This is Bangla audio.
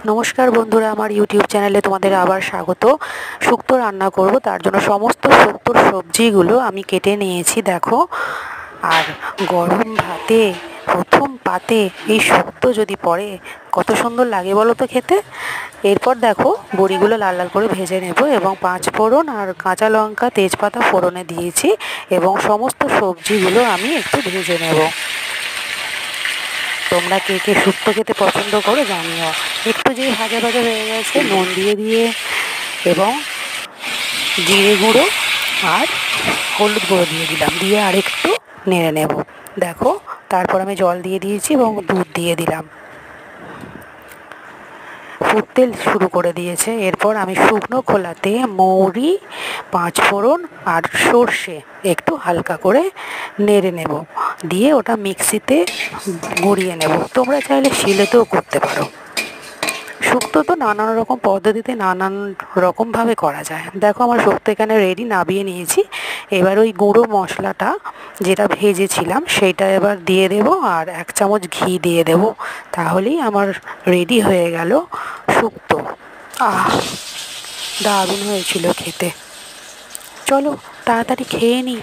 নমস্কার বন্ধুরা, আমার ইউটিউব চ্যানেলে তোমাদের আবার স্বাগত। শুক্তো রান্না করব, তার জন্য সমস্ত শুক্তোর সবজিগুলো আমি কেটে নিয়েছি দেখো। আর গরম ভাতে প্রথম পাতে এই শুক্তো যদি পড়ে কত সুন্দর লাগে বলো তো খেতে। এরপর দেখো বড়িগুলো লাল লাল করে ভেজে নেব এবং 5 ফোড়ন আর কাঁচা লঙ্কা তেজপাতা ফোড়নে দিয়েছি এবং সমস্ত সবজিগুলো আমি একটু ভেজে নেব। তোমরা কে কে শুক্তো খেতে পছন্দ করো জানিও। একটু যেই ভাজা ভাজা হয়ে গেছে নুন দিয়ে এবং জিরে গুঁড়ো আর হলুদ গুঁড়ো দিয়ে দিলাম, দিয়ে আর একটু নেড়ে নেব। দেখো তারপর আমি জল দিয়ে দিয়েছি এবং দুধ দিয়ে দিলাম, ফুটতে শুরু করে দিয়েছে। এরপর আমি শুকনো খোলাতে মৌরি 5 ফোড়ন আর সর্ষে একটু হালকা করে নেড়ে নেব, দিয়ে ওটা মিক্সিতে গুঁড়িয়ে নেব। তোমরা চাইলে শিলেতেও করতে পারো। শুক্তো তো নানান রকম পদ্ধতিতে নানান রকমভাবে করা যায়। দেখো আমার শুক্তো এখানে রেডি, নামিয়ে নিয়েছি। এবার ওই গুঁড়ো মশলাটা যেটা ভেজেছিলাম সেইটা এবার দিয়ে দেব আর 1 চামচ ঘি দিয়ে দেব, তাহলেই আমার রেডি হয়ে গেল শুক্তো। আহ, দারুণ হয়েছিল খেতে। চলো তাড়াতাড়ি খেয়ে নিই।